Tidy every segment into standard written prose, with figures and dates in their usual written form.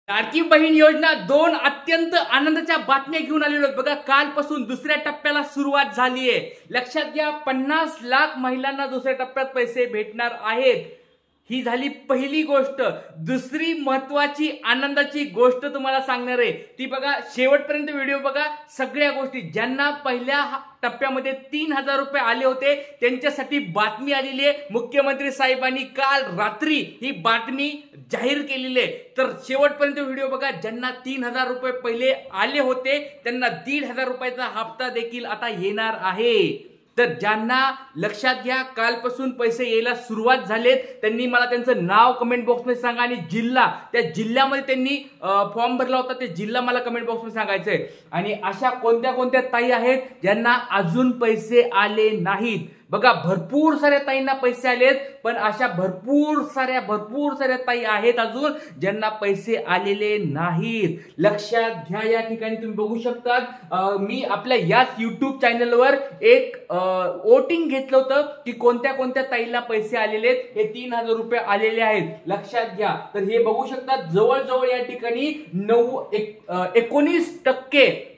लाडकी बहीण योजना 2 अत्यंत आनंदाच्या बातम्या घेऊन आलेलो बघा। कालपासून दुसऱ्या टप्प्याला सुरुवात झाली आहे। लक्षात घ्या 50 लाख महिलांना दुसऱ्या टप्प्यात पैसे भेटणार आहेत। ही झाली पहिली गोष्ट। दुसरी महत्त्वाची आनंदाची गोष्ट तुम्हाला सांगणार आहे ती बघा, शेवटपर्यंत व्हिडिओ बघा। सगळ्या गोष्टी ज्यांना पहिल्या टप्प्यामध्ये 3000 रुपये आले होते त्यांच्यासाठी बातमी आलेली आहे। मुख्यमंत्री साहेबांनी काल रात्री ही बातमी जाहीर केलेली आहे। तर शेवटपर्यंत व्हिडिओ बघा। ज्यांना 3000 रुपये पहिले आले होते त्यांना 1500 रुपयाचा हप्ता देखील आता येणार आहे। तर ज्यांना लक्षात घ्या कालपासून पैसे यायला सुरुवात झालेत त्यांनी मला त्यांचं नाव कमेंट बॉक्समध्ये सांगा आणि जिल्हा, त्या जिल्ह्यामध्ये त्यांनी फॉर्म भरला होता ते जिल्हा मला कमेंट बॉक्समध्ये सांगायचं आहे। आणि अशा कोणत्या कोणत्या ताई आहेत ज्यांना अजून पैसे आले नाहीत बघा। भरपूर साऱ्या ताईंना पैसे आलेत, पण अशा भरपूर साऱ्या ताई आहेत अजून ज्यांना पैसे आलेले नाहीत। लक्षात घ्या या ठिकाणी तुम्ही बघू शकता मी आपल्या याच YouTube चॅनलवर एक वोटिंग घेतलं होतं की कोणत्या कोणत्या ताईंना पैसे आलेले आहेत। हे 3000 रुपये आलेले आहेत लक्षात घ्या। तर हे बघू शकता जवळजवळ या ठिकाणी 19%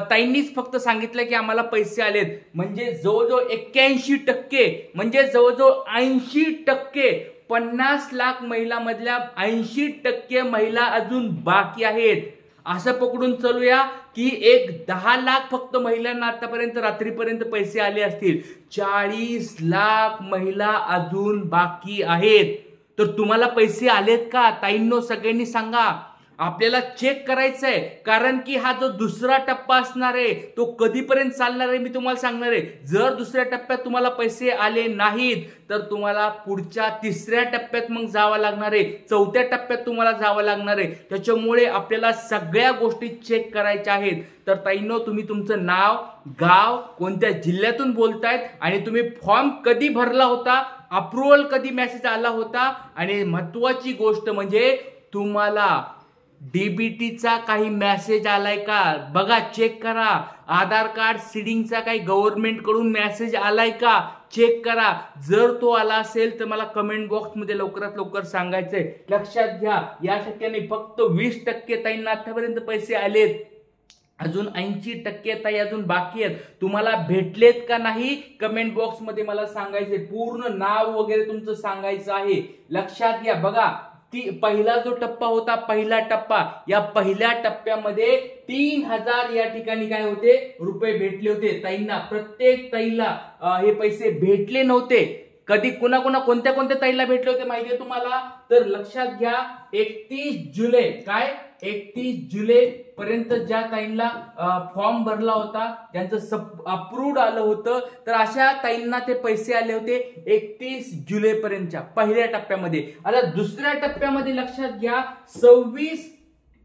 ताईंनीच फक्त सांगितलं की आम्हाला पैसे आलेत, म्हणजे जवळजवळ 81% म्हणजे जवळजवळ 80%। 50 लाख महिला मधल्या 80% महिला अजून बाकी आहेत। असं पकडून चालूया की एक 10 लाख फक्त महिलांना आतापर्यंत रात्रीपर्यंत पैसे आले असतील। 40 लाख महिला अजून बाकी आहेत। तर तुम्हाला पैसे आलेत का ताईंनो? सगळ्यांनी सांगा। आपल्याला चेक करायचं आहे, कारण की हा जो दुसरा टप्पा असणार आहे तो कधीपर्यंत चालणार आहे मी तुम्हाला सांगणार आहे। जर दुसऱ्या टप्प्यात तुम्हाला पैसे आले नाहीत तर तुम्हाला पुढच्या तिसऱ्या टप्प्यात मग जावं लागणार आहे, चौथ्या टप्प्यात तुम्हाला जावं लागणार आहे। त्याच्यामुळे आपल्याला सगळ्या गोष्टी चेक करायच्या आहेत। तर ताईंनो तुम्ही तुमचं नाव, गाव, कोणत्या जिल्ह्यातून बोलतायत आणि तुम्ही फॉर्म कधी भरला होता, अप्रूव्हल कधी मेसेज आला होता, आणि महत्त्वाची गोष्ट म्हणजे तुम्हाला डीबीटीचा काही मेसेज आलाय का बघा, चेक करा। आधार कार्ड सीडिंगचा काही गव्हर्नमेंट कडून मेसेज आलाय का चेक करा। जर तो आला असेल तर मला कमेंट बॉक्स मध्ये लवकरात लवकर सांगायचंय। लक्षात घ्या या ठिकाणी फक्त 20% ताईंना आतापर्यंत पैसे आलेत, अजून 80% ताई अजून बाकी आहेत। तुम्हाला भेटलेत का नाही कमेंट बॉक्स मध्ये मला सांगायचंय, पूर्ण नाव वगैरे तुमचं सांगायचं आहे। लक्षात घ्या बघा, पहिला जो टप्पा होता, पहिला टप्पा, या पहिल्या टप्प्यामध्ये 3000 या ठिकाणी काय होते रुपये भेटले होते ताईंना। प्रत्येक ताईला हे पैसे भेटले नव्हते। कधी कोणत्या ताईला भेटले होते माहितीये तुम्हाला? तर लक्षात घ्या 31 जुलै 31 जुलै पर्यंत ज्या ताईंना फॉर्म भरला होता, ज्यांचं अप्रूव्ड आलं होतं, तर अशा ताईंना ते पैसे आले होते 31 जुलै पर्यंतच्या पहिल्या टप्प्यामध्ये। आता दुसऱ्या टप्प्यामध्ये लक्षात घ्या 26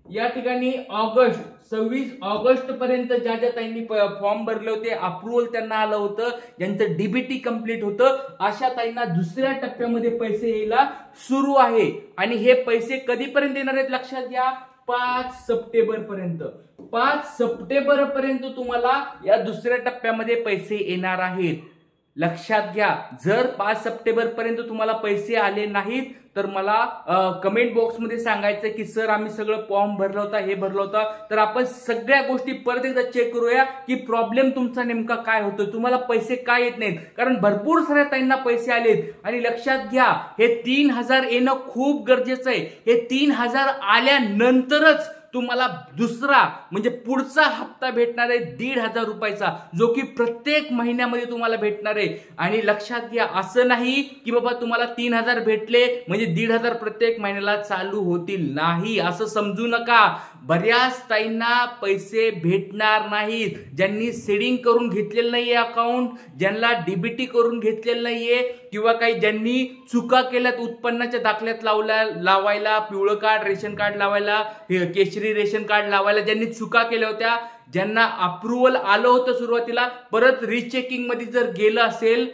या ठिकाणी ऑगस्ट 26 ऑगस्ट पर्यंत ज्या ताईंनी फॉर्म भरले होते, अप्रूव्हल त्यांना आलं होतं, ज्यांचं डीबीटी कंप्लीट होतं, अशा ताईंना दुसऱ्या टप्प्यामध्ये पैसे यायला सुरू आहे। आणि हे पैसे कधीपर्यंत येणार आहेत लक्षात घ्या 5 सप्टेंबर पर्यंत। 5 सप्टेंबर पर्यंत तुम्हाला या दुसऱ्या टप्प्यामध्ये पैसे येणार आहेत। लक्षात घ्या जर 5 सप्टेंबर पर्यंत तुम्हाला पैसे आले नाहीत तर मला कमेंट बॉक्स मध्ये सांगायचं की सर आम्ही सगळं फॉर्म भरला होता, हे भरलं होता। तर आपण सगळ्या गोष्टी परत एकदा चेक करूया की प्रॉब्लेम तुमचा नेमका काय होतो, तुम्हाला पैसे काय येत नाहीत, कारण भरपूर साऱ्या ताईंना पैसे आलेत। आणि लक्षात घ्या हे 3000 येणं खूप गरजेचं आहे। हे 3000 आल्यानंतरच तुम्हाला दुसरा म्हणजे पुढचा हप्ता भेटणार आहे 1500 रुपयाचा, जो की प्रत्येक महिन्यामध्ये तुम्हाला भेटणार आहे। आणि लक्षात घ्या असं नाही की बाबा तुम्हाला 3000 भेटले म्हणजे 1500 प्रत्येक महिन्याला चालू होतील, नाही असं समजू नका। बऱ्याच ताईंना पैसे भेटणार नाहीत, ज्यांनी सेडिंग करून घेतलेलं नाहीये अकाउंट, ज्यांना डीबीटी करून घेतलेलं नाहीये, किंवा काही ज्यांनी चुका केल्यात उत्पन्नाच्या दाखल्यात लावायला, पिवळं कार्ड रेशन कार्ड लावायला, केशरी रेशन कार्ड लावायला ज्यांनी चुका केल्या होत्या, ज्यांना अप्रूव्हल आलं होतं सुरुवातीला, परत रिचेकिंग मध्ये जर गेलं असेल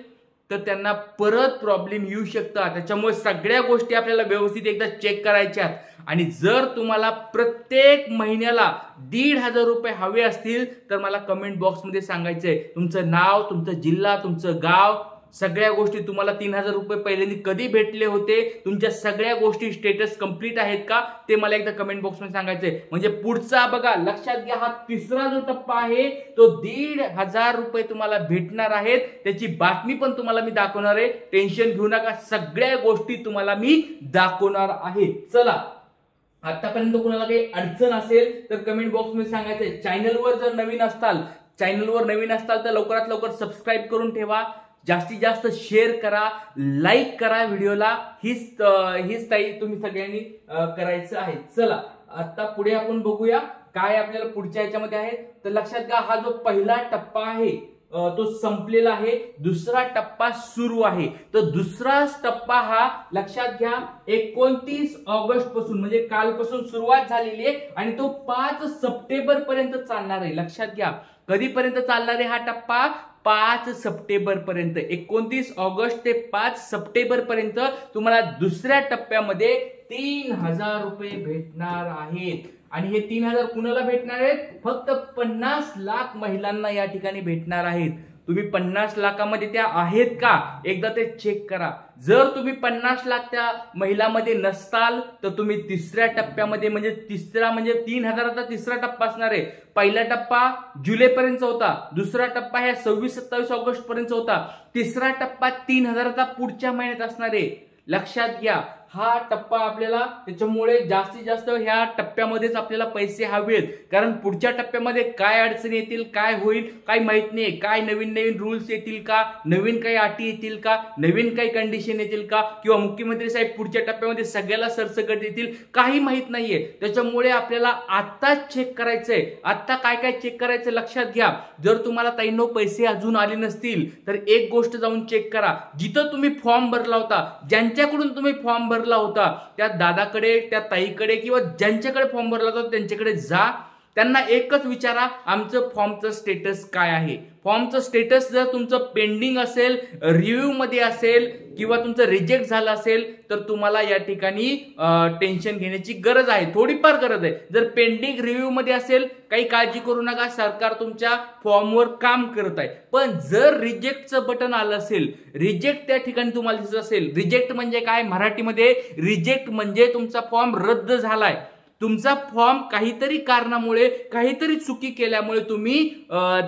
तर त्यांना परत प्रॉब्लेम येऊ शकतात। त्याच्यामुळे सगळ्या गोष्टी आपल्याला व्यवस्थित एकदा चेक करायच्या। आणि जर तुम्हाला प्रत्येक महिन्याला 1500 रुपये हवे असतील तर मला कमेंट बॉक्स मध्ये सांगायचंय, तुमचं नाव, तुमचं जिल्हा, तुमचं गाव, सगळ्या गोष्टी तुम्हाला 3000 रुपये पहिल्यांदा कधी भेटले होते, तुमच्या सगळ्या गोष्टी स्टेटस कंप्लीट आहेत का ते मला एकदा कमेंट बॉक्समध्ये सांगायचंय. म्हणजे पुढचा बघा लक्षात घ्या, हा तिसरा जो टप्पा आहे तो 1500 रुपये तुम्हाला भेटणार आहेत. त्याची बातमी पण तुम्हाला मी दाखवणार आहे. टेन्शन घेऊ नका, सगळ्या गोष्टी तुम्हाला मी दाखवणार आहे. चला, आतापर्यंत कोणाला काही अडचण असेल तर कमेंट बॉक्स मध्ये सांगायचंय. चॅनलवर जर नवीन असताल तर लवकरात लवकर सबस्क्राईब करून ठेवा, जास्तीत जास्त शेअर करा, लाईक करा व्हिडिओला. हीच ताई तुम्ही सगळ्यांनी करायचं आहे. चला आता पुढे आपण बघूया काय आपल्याला पुढच्या याच्यामध्ये आहे. तर लक्षात घ्या, हा जो पहिला टप्पा आहे तो संपलेला आहे, दुसरा टप्पा सुरू आहे. तर दुसरा टप्पा हा लक्षात घ्या 29 ऑगस्ट पासून म्हणजे कालपासून सुरुवात झालेली आहे आणि तो 5 सप्टेंबर पर्यंत चालणार आहे. लक्षात घ्या, कधीपर्यंत चालणार आहे हा टप्पा? 5 सप्टेंबर पर्यंत. 29 ऑगस्ट ते 5 सप्टेंबर पर्यंत तुम्हाला दुसऱ्या टप्प्यामध्ये 3000 रुपये भेटणार आहेत. आणि हे 3000 कुणाला भेटणार आहेत? फक्त 50 लाख महिलांना या ठिकाणी भेटणार आहेत. तुम्ही 50 लाखामध्ये त्या आहेत का एकदा ते चेक करा. जर तुम्ही 50 लाख त्या महिलांमध्ये नसताल तर तुम्ही तिसऱ्या टप्प्यामध्ये म्हणजे 3000चा तिसरा टप्पा असणार आहे. पहिला टप्पा जुलैपर्यंत होता, दुसरा टप्पा ह्या 26-27 ऑगस्ट पर्यंत होता, तिसरा टप्पा 3000चा पुढच्या महिन्यात असणार आहे. लक्षात घ्या, हा टप्पा आपल्याला त्याच्यामुळे जास्तीत जास्त ह्या टप्प्यामध्येच आपल्याला पैसे हवेत. कारण पुढच्या टप्प्यामध्ये काय अडचणी येतील, काय होईल काही माहित नाही. काय नवीन रूल्स येतील का, नवीन काही अटी येतील का, नवीन काही कंडिशन येतील का, किंवा मुख्यमंत्री साहेब पुढच्या टप्प्यामध्ये सगळ्याला सरसकट येतील, काही माहित नाहीये. त्याच्यामुळे आपल्याला आत्ताच चेक करायचंय. आता काय काय चेक करायचं लक्षात घ्या. जर तुम्हाला ताईंनो पैसे अजून आले नसतील तर एक गोष्ट जाऊन चेक करा. जिथं तुम्ही फॉर्म भरला होता, ज्यांच्याकडून तुम्ही फॉर्म भरला होता त्या दादाकडे, त्या ताईकडे किंवा ज्यांच्याकडे फॉर्म भरला होता त्यांच्याकडे जा. त्यांना एकच विचारा, आमचं फॉर्मचं स्टेटस काय आहे. फॉर्मचं स्टेटस जर तुमचं पेंडिंग असेल, रिव्ह्यू मध्ये असेल किंवा तुमचं रिजेक्ट झालं असेल तर तुम्हाला या ठिकाणी टेन्शन घेण्याची गरज आहे, थोडीफार गरज आहे. जर पेंडिंग रिव्ह्यू मध्ये असेल काही काळजी करू नका, सरकार तुमच्या फॉर्मवर काम करत आहे. पण जर रिजेक्टचं बटन आलं असेल, रिजेक्ट त्या ठिकाणी तुम्हाला दिसत असेल, रिजेक्ट म्हणजे काय मराठीमध्ये? रिजेक्ट म्हणजे तुमचा फॉर्म रद्द झालाय. तुमचा फॉर्म काहीतरी कारणामुळे, काहीतरी चुकी केल्यामुळे तुम्ही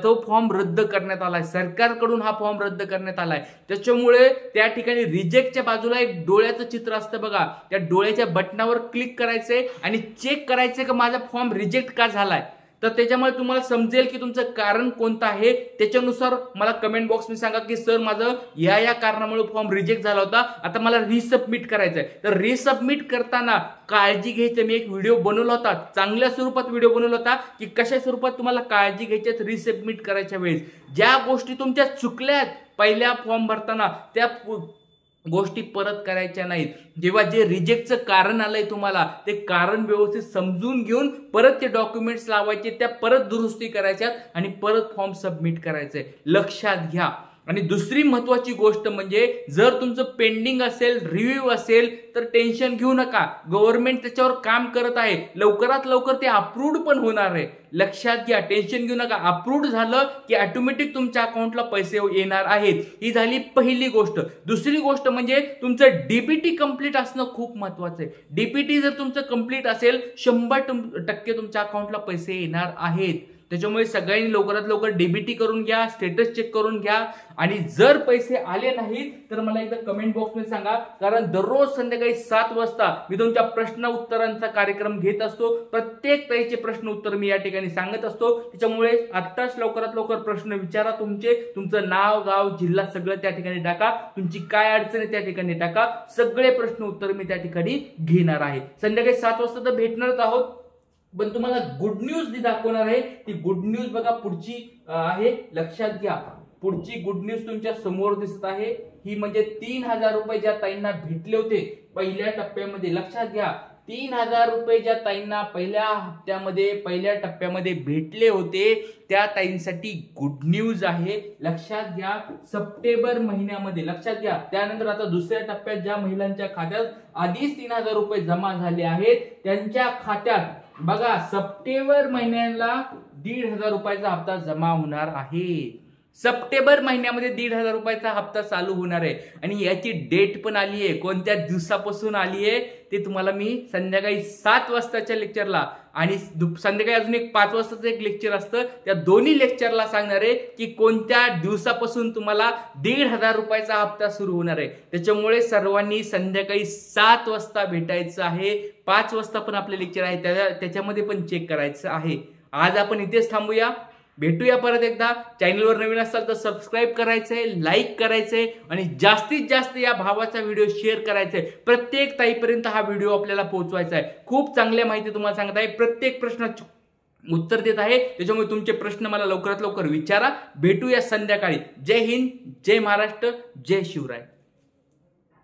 तो फॉर्म रद्द करण्यात आलाय, सरकारकडून हा फॉर्म रद्द करण्यात आलाय. त्याच्यामुळे त्या ठिकाणी रिजेक्टच्या बाजूला एक डोळ्याचं चित्र असतं बघा, त्या डोळ्याच्या बटनावर क्लिक करायचंय आणि चेक करायचंय की माझा फॉर्म रिजेक्ट का झालाय. तर त्याच्यामुळे तुम्हाला समजेल की तुमचं कारण कोणतं आहे. त्याच्यानुसार मला कमेंट बॉक्समध्ये सांगा की सर माझं या कारणामुळे फॉर्म रिजेक्ट झाला होता, आता मला रिसबमिट करायचं आहे. तर रिसबमिट करताना काळजी घ्यायची. मी एक व्हिडिओ बनवला होता, चांगल्या स्वरूपात व्हिडिओ बनवला होता की कशा स्वरूपात तुम्हाला काळजी घ्यायची रिसबमिट करायच्या वेळेस. ज्या गोष्टी तुमच्या चुकल्यात पहिल्या फॉर्म भरताना त्या गोष्टी परत करायच्या नाहीत. जेव्हा जे रिजेक्टचं कारण आलंय तुम्हाला ते कारण व्यवस्थित समजून घेऊन परत ते डॉक्युमेंट्स लावायचे, त्या परत दुरुस्ती करायच्यात आणि परत फॉर्म सबमिट करायचंय. लक्षात घ्या. आणि दुसरी महत्वाची गोष्ट म्हणजे जर तुमचं पेंडिंग असेल, रिव्ह्यू असेल तर टेन्शन घेऊ नका. गव्हर्नमेंट त्याच्यावर काम करत आहे, लवकरात लवकर ते अप्रूव्ड पण होणार आहे. लक्षात घ्या, टेन्शन घेऊ नका. अप्रूव्ड झालं की ऑटोमॅटिक तुमच्या अकाउंटला पैसे येणार आहेत. ही झाली पहिली गोष्ट. दुसरी गोष्ट म्हणजे तुमचं डीबीटी कंप्लीट असणं खूप महत्वाचं आहे. डीबीटी जर तुमचं कंप्लीट असेल 100% तुमच्या अकाउंटला पैसे येणार आहेत. त्याच्यामुळे सगळ्यांनी लवकरात लवकर डीबीटी करून घ्या, स्टेटस चेक करून घ्या. आणि जर पैसे आले नाहीत तर मला एकदा कमेंट बॉक्समध्ये सांगा, कारण दररोज संध्याकाळी 7 वाजता मी तुमच्या प्रश्न उत्तरांचा कार्यक्रम घेत असतो. प्रत्येक ताईचे प्रश्न उत्तर मी या ठिकाणी सांगत असतो. त्याच्यामुळे आत्ताच लवकरात लवकर प्रश्न विचारा. तुमचं नाव, गाव, जिल्हा सगळं त्या ठिकाणी टाका. तुमची काय अडचण आहे त्या ठिकाणी टाका. सगळे प्रश्न उत्तर मी त्या ठिकाणी घेणार आहे. संध्याकाळी 7 वाजता तर भेटणारच आहोत. पण तुम्हाला गुड न्यूज जी दाखवणार आहे ती गुड न्यूज बघा पुढची आहे. लक्षात घ्या, पुढची गुड न्यूज तुमच्या समोर दिसत आहे. ही म्हणजे 3000 रुपये ज्या ताईंना भेटले होते पहिल्या टप्प्यामध्ये. लक्षात घ्या, 3000 रुपये ज्या ताईंना पहिल्या टप्प्यामध्ये भेटले होते त्या ताईंसाठी गुड न्यूज आहे. लक्षात घ्या, सप्टेंबर महिन्यामध्ये. लक्षात घ्या, त्यानंतर आता दुसऱ्या टप्प्यात ज्या महिलांच्या खात्यात आधीच 3000 रुपये जमा झाले आहेत त्यांच्या खात्यात बघा सप्टेंबर महिन्याला 1500 रुपयाचा हप्ता जमा होणार आहे. सप्टेंबर महिन्यामध्ये 1,500 रुपयाचा हप्ता चालू होणार आहे आणि याची डेट पण आली आहे, कोणत्या दिवसापासून आली आहे ते तुम्हाला मी संध्याकाळी 7 वाजताच्या लेक्चरला आणि संध्याकाळी अजून एक 5 वाजताचं एक लेक्चर असतं, त्या दोन्ही लेक्चरला सांगणार आहे की कोणत्या दिवसापासून तुम्हाला 1,500 रुपयाचा हप्ता सुरू होणार आहे। त्याच्यामुळे सर्वांनी संध्याकाळी 7 वाजता भेटायचं आहे, 5 वाजता पण आपले लेक्चर आहे, त्याच्यामध्ये पण चेक करायचं आहे। आज आपण इथेच थांबूया, भेटूया परत एकदा। चॅनलवर नवीन असाल तर सबस्क्राईब करायचंय, लाईक करायचंय आणि जास्तीत जास्त या भावाचा व्हिडिओ शेअर करायचा आहे। प्रत्येक ताईपर्यंत हा व्हिडिओ आपल्याला पोहोचवायचा आहे। खूप चांगल्या माहिती तुम्हाला सांगत आहे, प्रत्येक प्रश्नाचं उत्तर देत आहे, त्याच्यामुळे तुमचे प्रश्न मला लवकरात लवकर विचारा। भेटूया संध्याकाळी। जय हिंद, जय महाराष्ट्र, जय शिवराय।